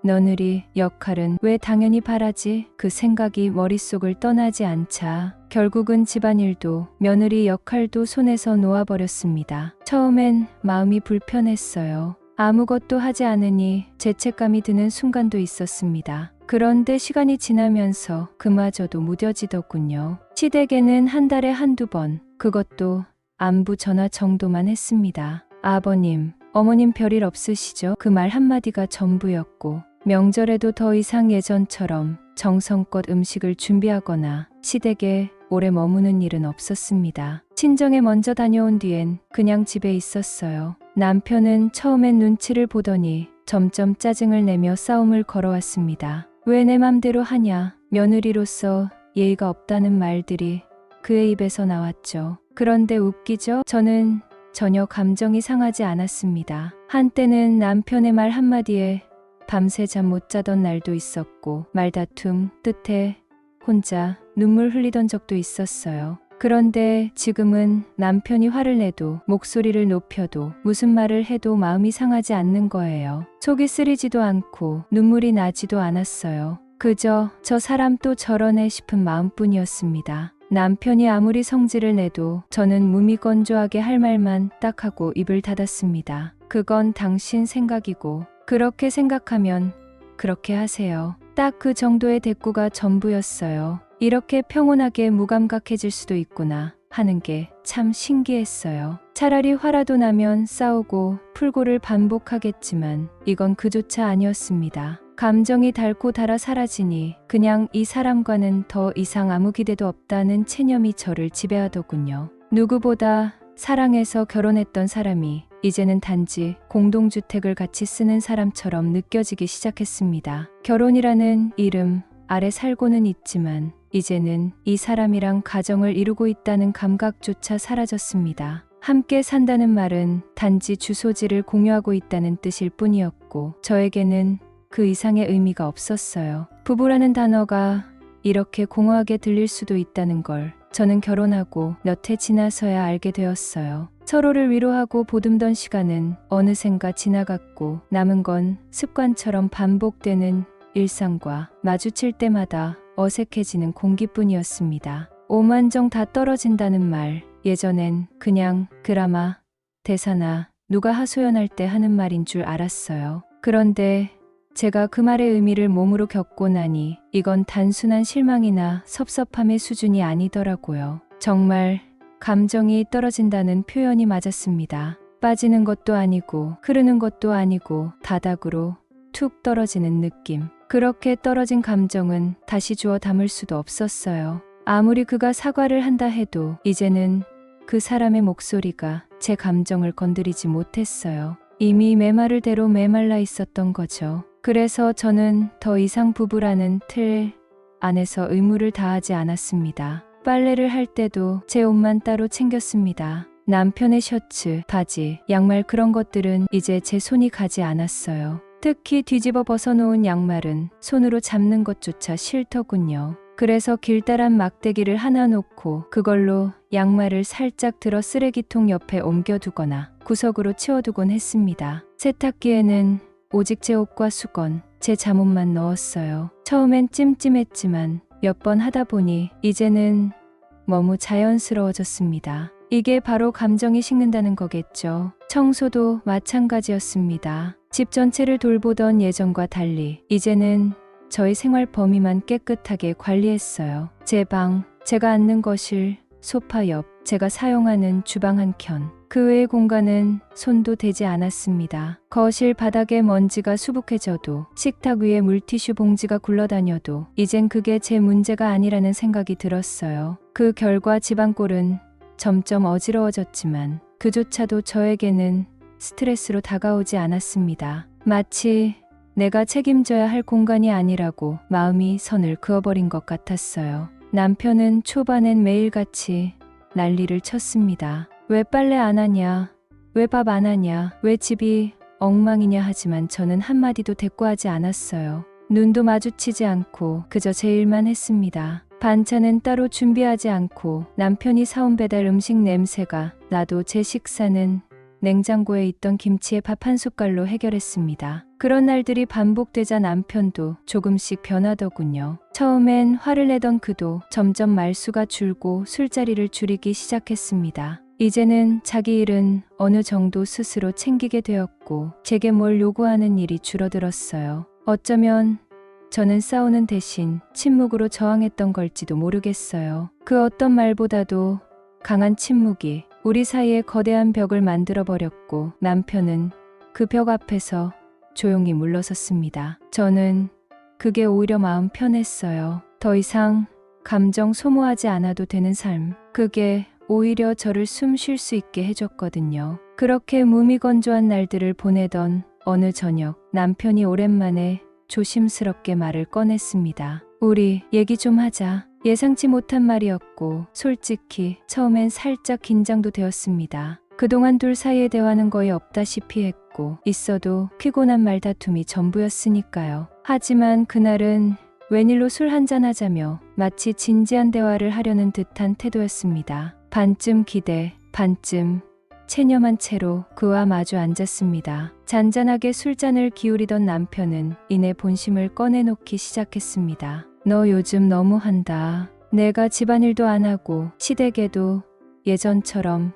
며느리 역할은 왜 당연히 바라지? 그 생각이 머릿속을 떠나지 않자 결국은 집안일도 며느리 역할도 손에서 놓아버렸습니다. 처음엔 마음이 불편했어요. 아무것도 하지 않으니 죄책감이 드는 순간도 있었습니다. 그런데 시간이 지나면서 그마저도 무뎌지더군요. 시댁에는 한 달에 한두 번, 그것도 안부 전화 정도만 했습니다. 아버님, 어머님 별일 없으시죠? 그 말 한마디가 전부였고 명절에도 더 이상 예전처럼 정성껏 음식을 준비하거나 시댁에 오래 머무는 일은 없었습니다. 친정에 먼저 다녀온 뒤엔 그냥 집에 있었어요. 남편은 처음엔 눈치를 보더니 점점 짜증을 내며 싸움을 걸어왔습니다. 왜 내 맘대로 하냐? 며느리로서 예의가 없다는 말들이 그의 입에서 나왔죠. 그런데 웃기죠? 저는 전혀 감정이 상하지 않았습니다. 한때는 남편의 말 한마디에 밤새 잠 못 자던 날도 있었고 말다툼 끝에 혼자 눈물 흘리던 적도 있었어요. 그런데 지금은 남편이 화를 내도 목소리를 높여도 무슨 말을 해도 마음이 상하지 않는 거예요. 속이 쓰리지도 않고 눈물이 나지도 않았어요. 그저 저 사람 또 저러네 싶은 마음뿐이었습니다. 남편이 아무리 성질을 내도 저는 무미건조하게 할 말만 딱 하고 입을 닫았습니다. 그건 당신 생각이고 그렇게 생각하면 그렇게 하세요. 딱 그 정도의 대꾸가 전부였어요. 이렇게 평온하게 무감각해질 수도 있구나 하는 게 참 신기했어요. 차라리 화라도 나면 싸우고 풀고를 반복하겠지만 이건 그조차 아니었습니다. 감정이 닳고 닳아 사라지니 그냥 이 사람과는 더 이상 아무 기대도 없다는 체념이 저를 지배하더군요. 누구보다 사랑해서 결혼했던 사람이 이제는 단지 공동주택을 같이 쓰는 사람처럼 느껴지기 시작했습니다. 결혼이라는 이름 아래 살고는 있지만 이제는 이 사람이랑 가정을 이루고 있다는 감각조차 사라졌습니다. 함께 산다는 말은 단지 주소지를 공유하고 있다는 뜻일 뿐이었고 저에게는 그 이상의 의미가 없었어요. 부부라는 단어가 이렇게 공허하게 들릴 수도 있다는 걸 저는 결혼하고 몇 해 지나서야 알게 되었어요. 서로를 위로하고 보듬던 시간은 어느샌가 지나갔고 남은 건 습관처럼 반복되는 일상과 마주칠 때마다 어색해지는 공기뿐이었습니다. 오만정 다 떨어진다는 말, 예전엔 그냥 드라마, 대사나 누가 하소연할 때 하는 말인 줄 알았어요. 그런데 제가 그 말의 의미를 몸으로 겪고 나니 이건 단순한 실망이나 섭섭함의 수준이 아니더라고요. 정말 감정이 떨어진다는 표현이 맞았습니다. 빠지는 것도 아니고 흐르는 것도 아니고 바닥으로 툭 떨어지는 느낌. 그렇게 떨어진 감정은 다시 주워 담을 수도 없었어요. 아무리 그가 사과를 한다 해도 이제는 그 사람의 목소리가 제 감정을 건드리지 못했어요. 이미 메마를 대로 메말라 있었던 거죠. 그래서 저는 더 이상 부부라는 틀 안에서 의무를 다하지 않았습니다. 빨래를 할 때도 제 옷만 따로 챙겼습니다. 남편의 셔츠, 바지, 양말 그런 것들은 이제 제 손이 가지 않았어요. 특히 뒤집어 벗어놓은 양말은 손으로 잡는 것조차 싫더군요. 그래서 길다란 막대기를 하나 놓고 그걸로 양말을 살짝 들어 쓰레기통 옆에 옮겨두거나 구석으로 치워두곤 했습니다. 세탁기에는 오직 제 옷과 수건, 제 잠옷만 넣었어요. 처음엔 찜찜했지만 몇 번 하다 보니 이제는 너무 자연스러워졌습니다. 이게 바로 감정이 식는다는 거겠죠. 청소도 마찬가지였습니다. 집 전체를 돌보던 예전과 달리 이제는 저희 생활 범위만 깨끗하게 관리했어요. 제 방, 제가 앉는 거실, 소파 옆, 제가 사용하는 주방 한켠. 그 외의 공간은 손도 대지 않았습니다. 거실 바닥에 먼지가 수북해져도 식탁 위에 물티슈 봉지가 굴러다녀도 이젠 그게 제 문제가 아니라는 생각이 들었어요. 그 결과 집안꼴은 점점 어지러워졌지만 그조차도 저에게는 스트레스로 다가오지 않았습니다. 마치 내가 책임져야 할 공간이 아니라고 마음이 선을 그어버린 것 같았어요. 남편은 초반엔 매일같이 난리를 쳤습니다. 왜 빨래 안 하냐? 왜 밥 안 하냐? 왜 집이 엉망이냐 하지만 저는 한마디도 대꾸하지 않았어요. 눈도 마주치지 않고 그저 제 일만 했습니다. 반찬은 따로 준비하지 않고 남편이 사온 배달 음식 냄새가 나도 제 식사는 냉장고에 있던 김치에 밥 한 숟갈로 해결했습니다. 그런 날들이 반복되자 남편도 조금씩 변하더군요. 처음엔 화를 내던 그도 점점 말수가 줄고 술자리를 줄이기 시작했습니다. 이제는 자기 일은 어느 정도 스스로 챙기게 되었고 제게 뭘 요구하는 일이 줄어들었어요. 어쩌면 저는 싸우는 대신 침묵으로 저항했던 걸지도 모르겠어요. 그 어떤 말보다도 강한 침묵이 우리 사이에 거대한 벽을 만들어버렸고 남편은 그 벽 앞에서 조용히 물러섰습니다. 저는 그게 오히려 마음 편했어요. 더 이상 감정 소모하지 않아도 되는 삶. 그게 오히려 저를 숨 쉴 수 있게 해줬거든요. 그렇게 무미건조한 날들을 보내던 어느 저녁 남편이 오랜만에 조심스럽게 말을 꺼냈습니다. 우리 얘기 좀 하자. 예상치 못한 말이었고 솔직히 처음엔 살짝 긴장도 되었습니다. 그동안 둘 사이의 대화는 거의 없다시피 했고 있어도 피곤한 말다툼이 전부였으니까요. 하지만 그날은 웬일로 술 한잔 하자며 마치 진지한 대화를 하려는 듯한 태도였습니다. 반쯤 기대, 반쯤 체념한 채로 그와 마주 앉았습니다. 잔잔하게 술잔을 기울이던 남편은 이내 본심을 꺼내놓기 시작했습니다. 너 요즘 너무한다. 내가 집안일도 안 하고 시댁에도 예전처럼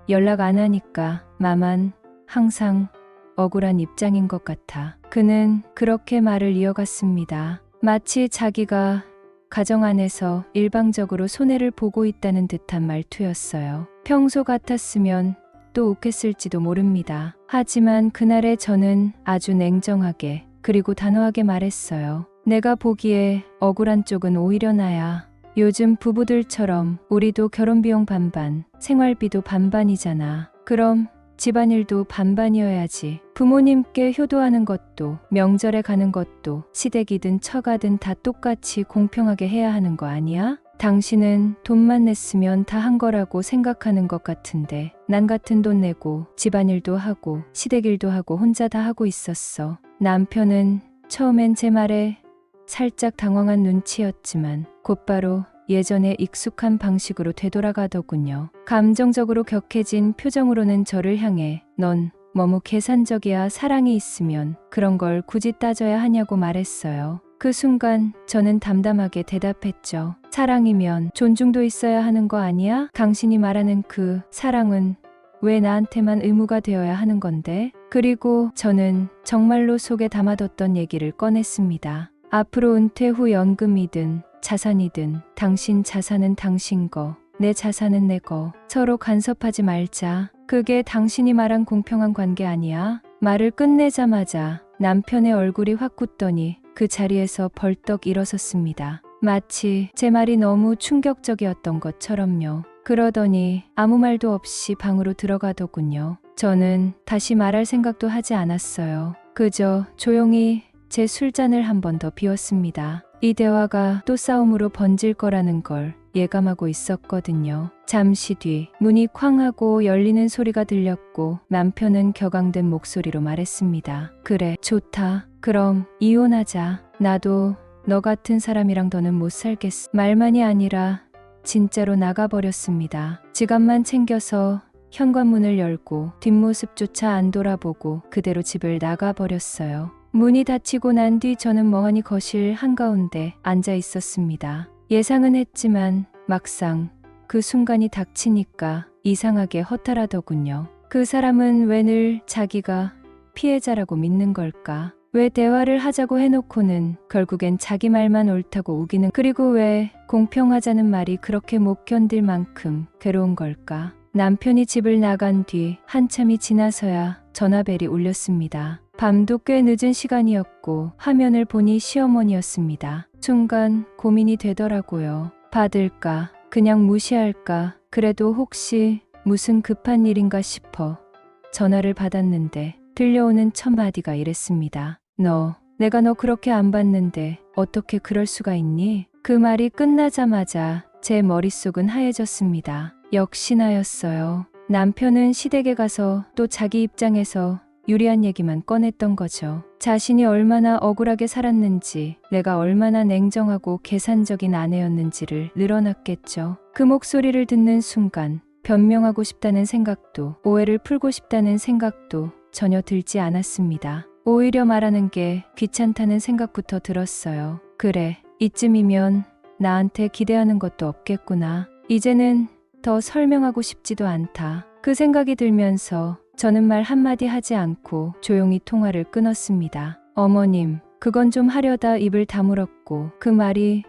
연락 안 하니까 마만 항상 억울한 입장인 것 같아. 그는 그렇게 말을 이어갔습니다. 마치 자기가 가정 안에서 일방적으로 손해를 보고 있다는 듯한 말투였어요. 평소 같았으면 또 욱했을지도 모릅니다. 하지만 그날의 저는 아주 냉정하게 그리고 단호하게 말했어요. 내가 보기에 억울한 쪽은 오히려 나야. 요즘 부부들처럼 우리도 결혼비용 반반, 생활비도 반반이잖아. 그럼 집안일도 반반이어야지. 부모님께 효도하는 것도 명절에 가는 것도 시댁이든 처가든 다 똑같이 공평하게 해야 하는 거 아니야? 당신은 돈만 냈으면 다 한 거라고 생각하는 것 같은데 난 같은 돈 내고 집안일도 하고 시댁일도 하고 혼자 다 하고 있었어. 남편은 처음엔 제 말에 살짝 당황한 눈치였지만 곧바로 예전에 익숙한 방식으로 되돌아가더군요. 감정적으로 격해진 표정으로는 저를 향해 넌 너무 계산적이야. 사랑이 있으면 그런 걸 굳이 따져야 하냐고 말했어요. 그 순간 저는 담담하게 대답했죠. 사랑이면 존중도 있어야 하는 거 아니야? 당신이 말하는 그 사랑은 왜 나한테만 의무가 되어야 하는 건데? 그리고 저는 정말로 속에 담아뒀던 얘기를 꺼냈습니다. 앞으로 은퇴 후 연금이든 자산이든 당신 자산은 당신 거, 내 자산은 내 거. 서로 간섭하지 말자. 그게 당신이 말한 공평한 관계 아니야? 말을 끝내자마자 남편의 얼굴이 확 굳더니 그 자리에서 벌떡 일어섰습니다. 마치 제 말이 너무 충격적이었던 것처럼요. 그러더니 아무 말도 없이 방으로 들어가더군요. 저는 다시 말할 생각도 하지 않았어요. 그저 조용히 제 술잔을 한 번 더 비웠습니다. 이 대화가 또 싸움으로 번질 거라는 걸 예감하고 있었거든요. 잠시 뒤 문이 쾅 하고 열리는 소리가 들렸고 남편은 격앙된 목소리로 말했습니다. 그래, 좋다. 그럼 이혼하자. 나도 너 같은 사람이랑 더는 못 살겠어. 말만이 아니라 진짜로 나가버렸습니다. 지갑만 챙겨서 현관문을 열고 뒷모습조차 안 돌아보고 그대로 집을 나가버렸어요. 문이 닫히고 난 뒤 저는 멍하니 거실 한가운데 앉아 있었습니다. 예상은 했지만 막상 그 순간이 닥치니까 이상하게 허탈하더군요. 그 사람은 왜 늘 자기가 피해자라고 믿는 걸까? 왜 대화를 하자고 해놓고는 결국엔 자기 말만 옳다고 우기는, 그리고 왜 공평하자는 말이 그렇게 못 견딜 만큼 괴로운 걸까? 남편이 집을 나간 뒤 한참이 지나서야 전화벨이 울렸습니다. 밤도 꽤 늦은 시간이었고 화면을 보니 시어머니였습니다. 순간 고민이 되더라고요. 받을까? 그냥 무시할까? 그래도 혹시 무슨 급한 일인가 싶어 전화를 받았는데 들려오는 첫 마디가 이랬습니다. 내가 너 그렇게 안 봤는데 어떻게 그럴 수가 있니? 그 말이 끝나자마자 제 머릿속은 하얘졌습니다. 역시나였어요. 남편은 시댁에 가서 또 자기 입장에서 유리한 얘기만 꺼냈던 거죠. 자신이 얼마나 억울하게 살았는지, 내가 얼마나 냉정하고 계산적인 아내였는지를 늘어놨겠죠. 그 목소리를 듣는 순간 변명하고 싶다는 생각도, 오해를 풀고 싶다는 생각도 전혀 들지 않았습니다. 오히려 말하는 게 귀찮다는 생각부터 들었어요. 그래, 이쯤이면 나한테 기대하는 것도 없겠구나. 이제는 더 설명하고 싶지도 않다. 그 생각이 들면서 저는 말 한마디 하지 않고 조용히 통화를 끊었습니다. 어머님, 그건 좀 하려다 입을 다물었고 그 말이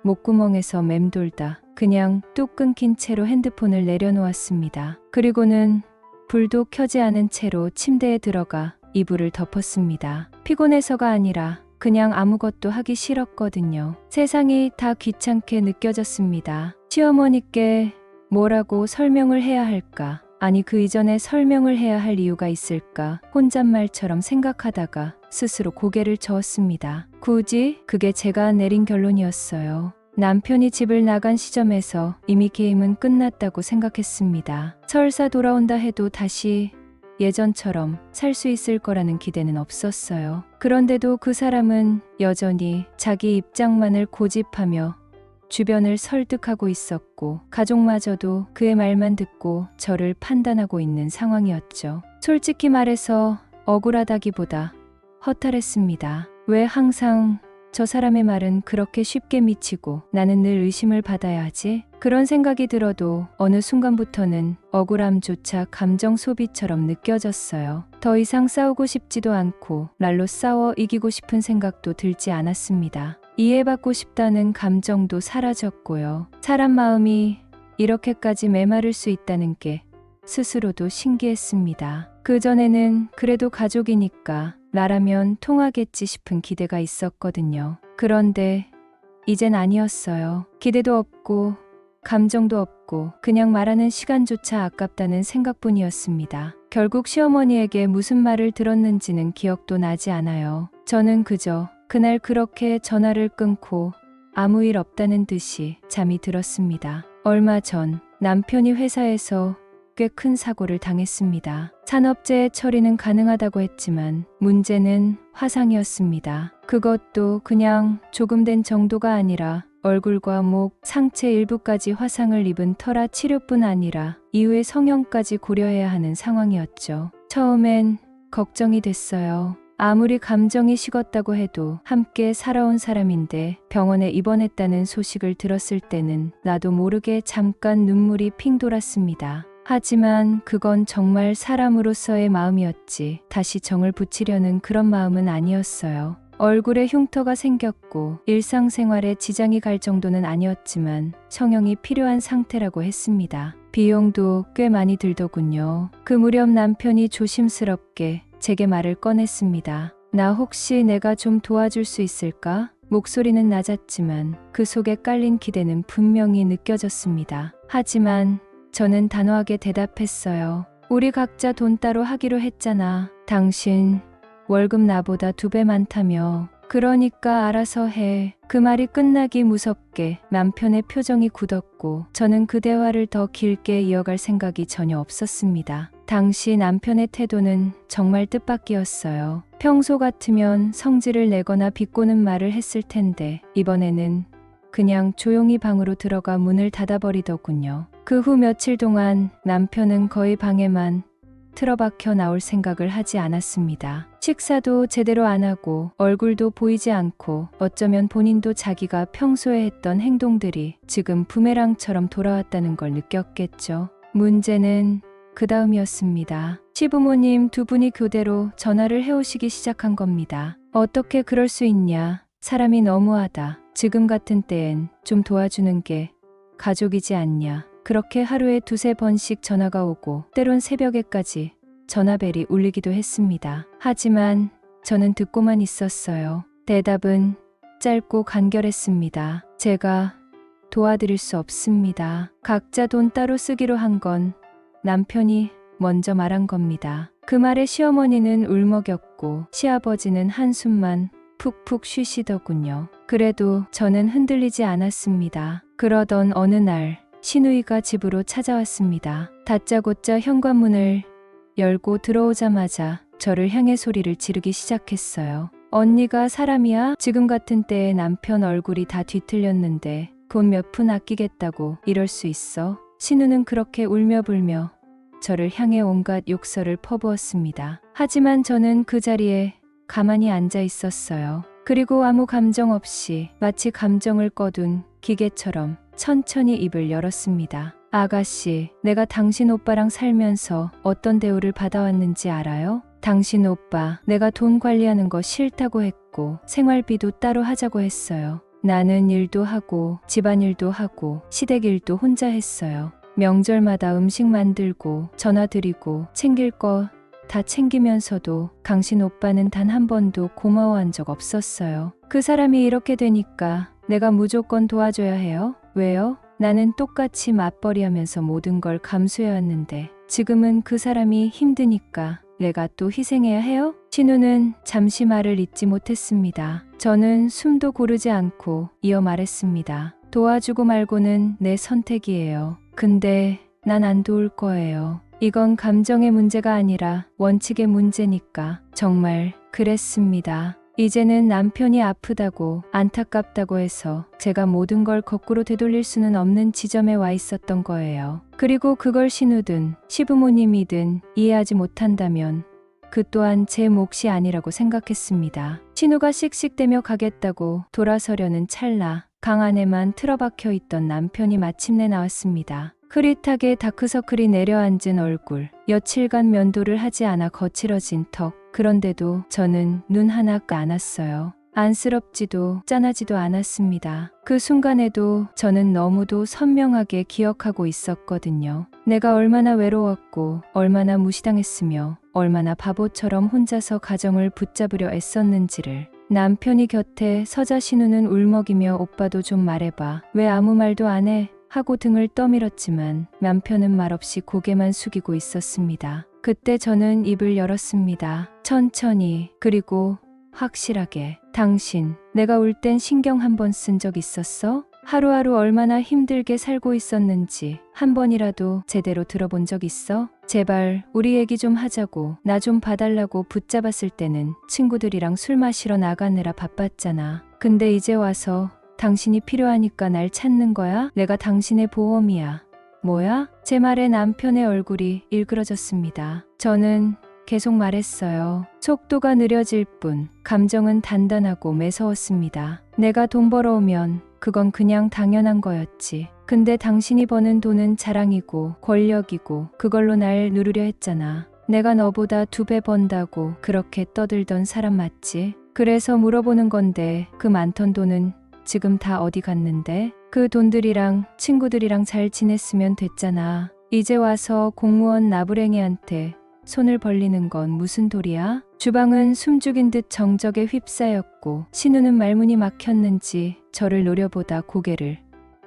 목구멍에서 맴돌다 그냥 뚝 끊긴 채로 핸드폰을 내려놓았습니다. 그리고는 불도 켜지 않은 채로 침대에 들어가 이불을 덮었습니다. 피곤해서가 아니라 그냥 아무것도 하기 싫었거든요. 세상이 다 귀찮게 느껴졌습니다. 시어머니께 뭐라고 설명을 해야 할까? 아니, 그 이전에 설명을 해야 할 이유가 있을까? 혼잣말처럼 생각하다가 스스로 고개를 저었습니다. 굳이? 그게 제가 내린 결론이었어요. 남편이 집을 나간 시점에서 이미 게임은 끝났다고 생각했습니다. 설사 돌아온다 해도 다시 예전처럼 살 수 있을 거라는 기대는 없었어요. 그런데도 그 사람은 여전히 자기 입장만을 고집하며 주변을 설득하고 있었고 가족마저도 그의 말만 듣고 저를 판단하고 있는 상황이었죠. 솔직히 말해서 억울하다기보다 허탈했습니다. 왜 항상 저 사람의 말은 그렇게 쉽게 미치고 나는 늘 의심을 받아야 하지? 그런 생각이 들어도 어느 순간부터는 억울함조차 감정 소비처럼 느껴졌어요. 더 이상 싸우고 싶지도 않고 날로 싸워 이기고 싶은 생각도 들지 않았습니다. 이해받고 싶다는 감정도 사라졌고요. 사람 마음이 이렇게까지 메마를 수 있다는 게 스스로도 신기했습니다. 그전에는 그래도 가족이니까 나라면 통하겠지 싶은 기대가 있었거든요. 그런데 이젠 아니었어요. 기대도 없고 감정도 없고 그냥 말하는 시간조차 아깝다는 생각뿐이었습니다. 결국 시어머니에게 무슨 말을 들었는지는 기억도 나지 않아요. 저는 그저 그날 그렇게 전화를 끊고 아무 일 없다는 듯이 잠이 들었습니다. 얼마 전 남편이 회사에서 꽤 큰 사고를 당했습니다. 산업재해 처리는 가능하다고 했지만 문제는 화상이었습니다. 그것도 그냥 조금 된 정도가 아니라 얼굴과 목, 상체 일부까지 화상을 입은 터라 치료뿐 아니라 이후의 성형까지 고려해야 하는 상황이었죠. 처음엔 걱정이 됐어요. 아무리 감정이 식었다고 해도 함께 살아온 사람인데 병원에 입원했다는 소식을 들었을 때는 나도 모르게 잠깐 눈물이 핑 돌았습니다. 하지만 그건 정말 사람으로서의 마음이었지 다시 정을 붙이려는 그런 마음은 아니었어요. 얼굴에 흉터가 생겼고 일상생활에 지장이 갈 정도는 아니었지만 성형이 필요한 상태라고 했습니다. 비용도 꽤 많이 들더군요. 그 무렵 남편이 조심스럽게 제게 말을 꺼냈습니다. 나 혹시 내가 좀 도와줄 수 있을까? 목소리는 낮았지만 그 속에 깔린 기대는 분명히 느껴졌습니다. 하지만 저는 단호하게 대답했어요. 우리 각자 돈 따로 하기로 했잖아. 당신 월급 나보다 2배 많다며. 그러니까 알아서 해. 그 말이 끝나기 무섭게 남편의 표정이 굳었고 저는 그 대화를 더 길게 이어갈 생각이 전혀 없었습니다. 당시 남편의 태도는 정말 뜻밖이었어요. 평소 같으면 성질을 내거나 비꼬는 말을 했을 텐데 이번에는 그냥 조용히 방으로 들어가 문을 닫아버리더군요. 그 후 며칠 동안 남편은 거의 방에만 틀어박혀 나올 생각을 하지 않았습니다. 식사도 제대로 안 하고 얼굴도 보이지 않고 어쩌면 본인도 자기가 평소에 했던 행동들이 지금 부메랑처럼 돌아왔다는 걸 느꼈겠죠. 문제는 그 다음이었습니다. 시부모님 2분이 교대로 전화를 해오시기 시작한 겁니다. 어떻게 그럴 수 있냐. 사람이 너무하다. 지금 같은 때엔 좀 도와주는 게 가족이지 않냐. 그렇게 하루에 2-3번씩 전화가 오고 때론 새벽에까지 전화벨이 울리기도 했습니다. 하지만 저는 듣고만 있었어요. 대답은 짧고 간결했습니다. 제가 도와드릴 수 없습니다. 각자 돈 따로 쓰기로 한 건 남편이 먼저 말한 겁니다. 그 말에 시어머니는 울먹였고 시아버지는 한숨만 푹푹 쉬시더군요. 그래도 저는 흔들리지 않았습니다. 그러던 어느 날 시누이가 집으로 찾아왔습니다. 다짜고짜 현관문을 열고 들어오자마자 저를 향해 소리를 지르기 시작했어요. 언니가 사람이야? 지금 같은 때에 남편 얼굴이 다 뒤틀렸는데 돈 몇 푼 아끼겠다고 이럴 수 있어? 신우는 그렇게 울며불며 저를 향해 온갖 욕설을 퍼부었습니다. 하지만 저는 그 자리에 가만히 앉아 있었어요. 그리고 아무 감정 없이 마치 감정을 꺼둔 기계처럼 천천히 입을 열었습니다. 아가씨, 내가 당신 오빠랑 살면서 어떤 대우를 받아왔는지 알아요? 당신 오빠, 내가 돈 관리하는 거 싫다고 했고 생활비도 따로 하자고 했어요. 나는 일도 하고 집안일도 하고 시댁일도 혼자 했어요. 명절마다 음식 만들고 전화 드리고 챙길 거 다 챙기면서도 당신 오빠는 단 한 번도 고마워한 적 없었어요. 그 사람이 이렇게 되니까 내가 무조건 도와줘야 해요? 왜요? 나는 똑같이 맞벌이하면서 모든 걸 감수해왔는데 지금은 그 사람이 힘드니까 내가 또 희생해야 해요? 신우는 잠시 말을 잇지 못했습니다. 저는 숨도 고르지 않고 이어 말했습니다. 도와주고 말고는 내 선택이에요. 근데 난 안 도울 거예요. 이건 감정의 문제가 아니라 원칙의 문제니까. 정말 그랬습니다. 이제는 남편이 아프다고 안타깝다고 해서 제가 모든 걸 거꾸로 되돌릴 수는 없는 지점에 와 있었던 거예요. 그리고 그걸 신우든 시부모님이든 이해하지 못한다면 그 또한 제 몫이 아니라고 생각했습니다. 신우가 씩씩대며 가겠다고 돌아서려는 찰나 강 안에만 틀어박혀 있던 남편이 마침내 나왔습니다. 흐릿하게 다크서클이 내려앉은 얼굴, 며칠간 면도를 하지 않아 거칠어진 턱. 그런데도 저는 눈 하나 감았어요. 안쓰럽지도 짠하지도 않았습니다. 그 순간에도 저는 너무도 선명하게 기억하고 있었거든요. 내가 얼마나 외로웠고 얼마나 무시당했으며 얼마나 바보처럼 혼자서 가정을 붙잡으려 애썼는지를. 남편이 곁에 서자 신우는 울먹이며 오빠도 좀 말해봐. 왜 아무 말도 안 해? 하고 등을 떠밀었지만 남편은 말없이 고개만 숙이고 있었습니다. 그때 저는 입을 열었습니다. 천천히, 그리고 확실하게. 당신, 내가 울 땐 신경 한 번 쓴 적 있었어? 하루하루 얼마나 힘들게 살고 있었는지 한 번이라도 제대로 들어본 적 있어? 제발 우리 얘기 좀 하자고. 나 좀 봐달라고 붙잡았을 때는 친구들이랑 술 마시러 나가느라 바빴잖아. 근데 이제 와서 당신이 필요하니까 날 찾는 거야? 내가 당신의 보험이야. 뭐야? 제 말에 남편의 얼굴이 일그러졌습니다. 저는 계속 말했어요. 속도가 느려질 뿐 감정은 단단하고 매서웠습니다. 내가 돈 벌어오면 그건 그냥 당연한 거였지. 근데 당신이 버는 돈은 자랑이고 권력이고 그걸로 날 누르려 했잖아. 내가 너보다 2배 번다고 그렇게 떠들던 사람 맞지? 그래서 물어보는 건데 그 많던 돈은 지금 다 어디 갔는데? 그 돈들이랑 친구들이랑 잘 지냈으면 됐잖아. 이제 와서 공무원 나부랭이한테 손을 벌리는 건 무슨 도리야? 주방은 숨죽인 듯 정적에 휩싸였고 신우는 말문이 막혔는지 저를 노려보다 고개를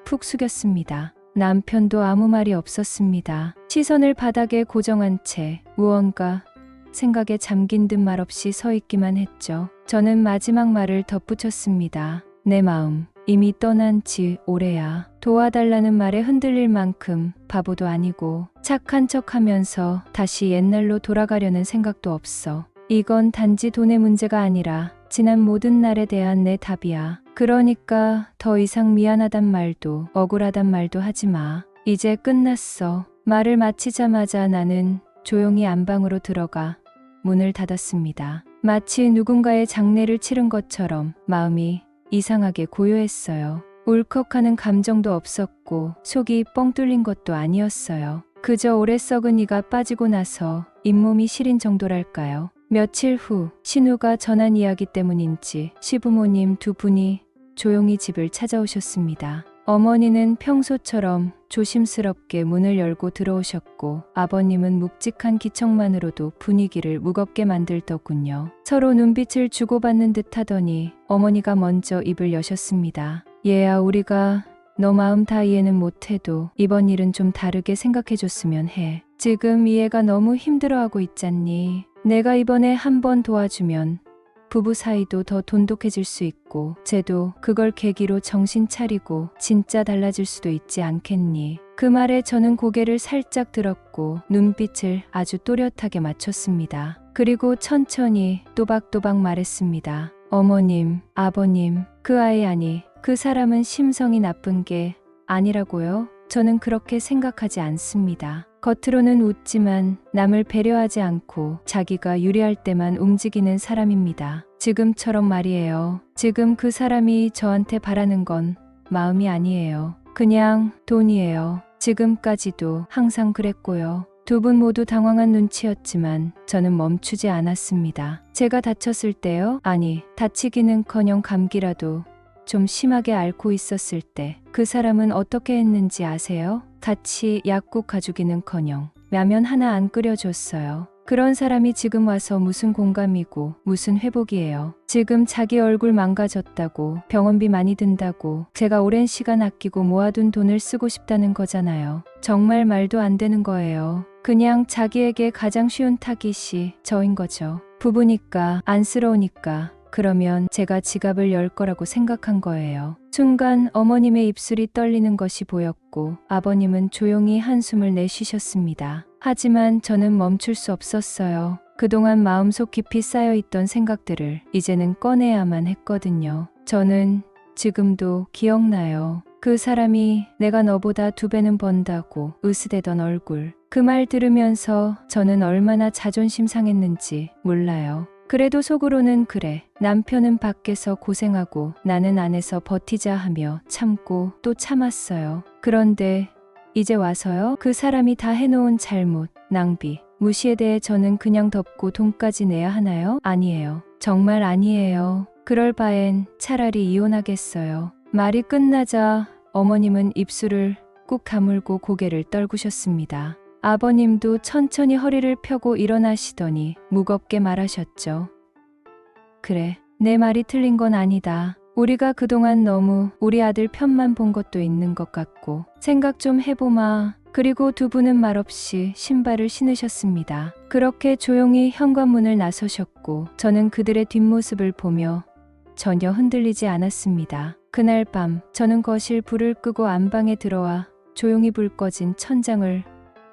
푹 숙였습니다. 남편도 아무 말이 없었습니다. 시선을 바닥에 고정한 채 무언가 생각에 잠긴 듯 말없이 서 있기만 했죠. 저는 마지막 말을 덧붙였습니다. 내 마음 이미 떠난 지 오래야. 도와달라는 말에 흔들릴 만큼 바보도 아니고 착한 척하면서 다시 옛날로 돌아가려는 생각도 없어. 이건 단지 돈의 문제가 아니라 지난 모든 날에 대한 내 답이야. 그러니까 더 이상 미안하단 말도 억울하단 말도 하지 마. 이제 끝났어. 말을 마치자마자 나는 조용히 안방으로 들어가 문을 닫았습니다. 마치 누군가의 장례를 치른 것처럼 마음이 이상하게 고요했어요. 울컥하는 감정도 없었고 속이 뻥 뚫린 것도 아니었어요. 그저 오래 썩은 이가 빠지고 나서 잇몸이 시린 정도랄까요. 며칠 후 신우가 전한 이야기 때문인지 시부모님 2분이 조용히 집을 찾아오셨습니다. 어머니는 평소처럼 조심스럽게 문을 열고 들어오셨고 아버님은 묵직한 기척만으로도 분위기를 무겁게 만들더군요. 서로 눈빛을 주고받는 듯 하더니 어머니가 먼저 입을 여셨습니다. 얘야, 우리가 너 마음 다 이해는 못해도 이번 일은 좀 다르게 생각해줬으면 해. 지금 이 애가 너무 힘들어하고 있잖니. 내가 이번에 한번 도와주면 부부 사이도 더 돈독해질 수 있고 쟤도 그걸 계기로 정신 차리고 진짜 달라질 수도 있지 않겠니? 그 말에 저는 고개를 살짝 들었고 눈빛을 아주 또렷하게 맞췄습니다. 그리고 천천히 또박또박 말했습니다. 어머님, 아버님, 그 아이 아니, 그 사람은 심성이 나쁜 게 아니라고요? 저는 그렇게 생각하지 않습니다. 겉으로는 웃지만 남을 배려하지 않고 자기가 유리할 때만 움직이는 사람입니다. 지금처럼 말이에요. 지금 그 사람이 저한테 바라는 건 마음이 아니에요. 그냥 돈이에요. 지금까지도 항상 그랬고요. 2분 모두 당황한 눈치였지만 저는 멈추지 않았습니다. 제가 다쳤을 때요? 아니, 다치기는커녕 감기라도 좀 심하게 앓고 있었을 때 그 사람은 어떻게 했는지 아세요? 같이 약국 가주기는커녕 라면 하나 안 끓여줬어요. 그런 사람이 지금 와서 무슨 공감이고 무슨 회복이에요. 지금 자기 얼굴 망가졌다고 병원비 많이 든다고 제가 오랜 시간 아끼고 모아둔 돈을 쓰고 싶다는 거잖아요. 정말 말도 안 되는 거예요. 그냥 자기에게 가장 쉬운 타깃이 저인 거죠. 부부니까 안쓰러우니까 그러면 제가 지갑을 열 거라고 생각한 거예요. 순간 어머님의 입술이 떨리는 것이 보였고 아버님은 조용히 한숨을 내쉬셨습니다. 하지만 저는 멈출 수 없었어요. 그동안 마음속 깊이 쌓여있던 생각들을 이제는 꺼내야만 했거든요. 저는 지금도 기억나요. 그 사람이 내가 너보다 2배는 번다고 으스대던 얼굴. 그 말 들으면서 저는 얼마나 자존심 상했는지 몰라요. 그래도 속으로는 그래. 남편은 밖에서 고생하고 나는 안에서 버티자 하며 참고 또 참았어요. 그런데 이제 와서요? 그 사람이 다 해놓은 잘못, 낭비, 무시에 대해 저는 그냥 덮고 돈까지 내야 하나요? 아니에요. 정말 아니에요. 그럴 바엔 차라리 이혼하겠어요. 말이 끝나자 어머님은 입술을 꾹 다물고 고개를 떨구셨습니다. 아버님도 천천히 허리를 펴고 일어나시더니 무겁게 말하셨죠. 그래, 내 말이 틀린 건 아니다. 우리가 그동안 너무 우리 아들 편만 본 것도 있는 것 같고 생각 좀 해보마. 그리고 2분은 말없이 신발을 신으셨습니다. 그렇게 조용히 현관문을 나서셨고 저는 그들의 뒷모습을 보며 전혀 흔들리지 않았습니다. 그날 밤 저는 거실 불을 끄고 안방에 들어와 조용히 불 꺼진 천장을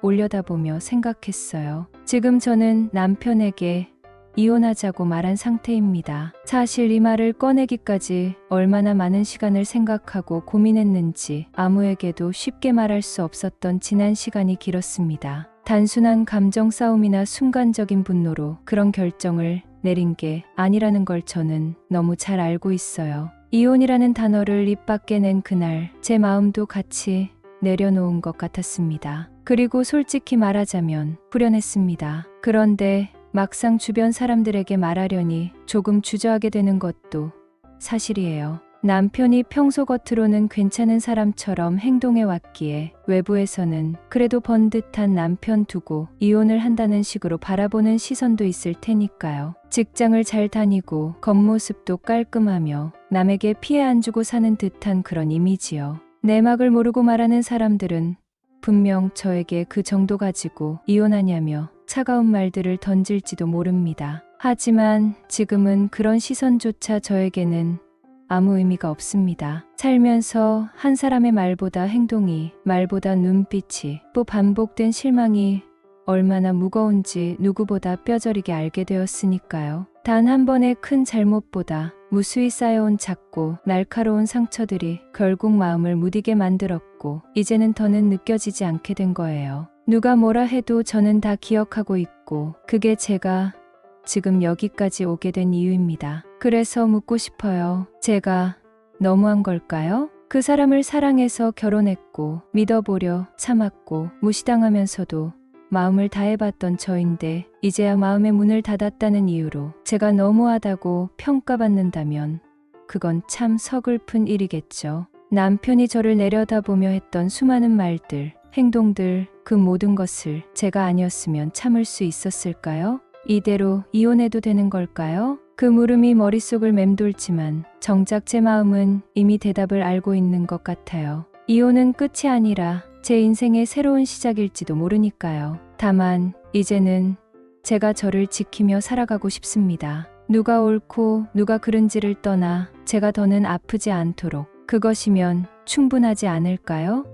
올려다보며 생각했어요. 지금 저는 남편에게 이혼하자고 말한 상태입니다. 사실 이 말을 꺼내기까지 얼마나 많은 시간을 생각하고 고민했는지 아무에게도 쉽게 말할 수 없었던 지난 시간이 길었습니다. 단순한 감정 싸움이나 순간적인 분노로 그런 결정을 내린 게 아니라는 걸 저는 너무 잘 알고 있어요. 이혼이라는 단어를 입 밖에 낸 그날 제 마음도 같이 내려놓은 것 같았습니다. 그리고 솔직히 말하자면 후련했습니다. 그런데 막상 주변 사람들에게 말하려니 조금 주저하게 되는 것도 사실이에요. 남편이 평소 겉으로는 괜찮은 사람처럼 행동해 왔기에 외부에서는 그래도 번듯한 남편 두고 이혼을 한다는 식으로 바라보는 시선도 있을 테니까요. 직장을 잘 다니고 겉모습도 깔끔하며 남에게 피해 안 주고 사는 듯한 그런 이미지요. 내막을 모르고 말하는 사람들은 분명 저에게 그 정도 가지고 이혼하냐며 차가운 말들을 던질지도 모릅니다. 하지만 지금은 그런 시선조차 저에게는 아무 의미가 없습니다. 살면서 한 사람의 말보다 행동이, 말보다 눈빛이, 또 반복된 실망이 얼마나 무거운지 누구보다 뼈저리게 알게 되었으니까요. 단 한 번의 큰 잘못보다 무수히 쌓여온 작고 날카로운 상처들이 결국 마음을 무디게 만들었고 이제는 더는 느껴지지 않게 된 거예요. 누가 뭐라 해도 저는 다 기억하고 있고 그게 제가 지금 여기까지 오게 된 이유입니다. 그래서 묻고 싶어요. 제가 너무한 걸까요? 그 사람을 사랑해서 결혼했고 믿어보려 참았고 무시당하면서도 마음을 다해봤던 저인데 이제야 마음의 문을 닫았다는 이유로 제가 너무하다고 평가받는다면 그건 참 서글픈 일이겠죠. 남편이 저를 내려다보며 했던 수많은 말들, 행동들, 그 모든 것을 제가 아니었으면 참을 수 있었을까요? 이대로 이혼해도 되는 걸까요? 그 물음이 머릿속을 맴돌지만 정작 제 마음은 이미 대답을 알고 있는 것 같아요. 이혼은 끝이 아니라 제 인생의 새로운 시작일지도 모르니까요. 다만 이제는 제가 저를 지키며 살아가고 싶습니다. 누가 옳고 누가 그른지를 떠나 제가 더는 아프지 않도록 그것이면 충분하지 않을까요?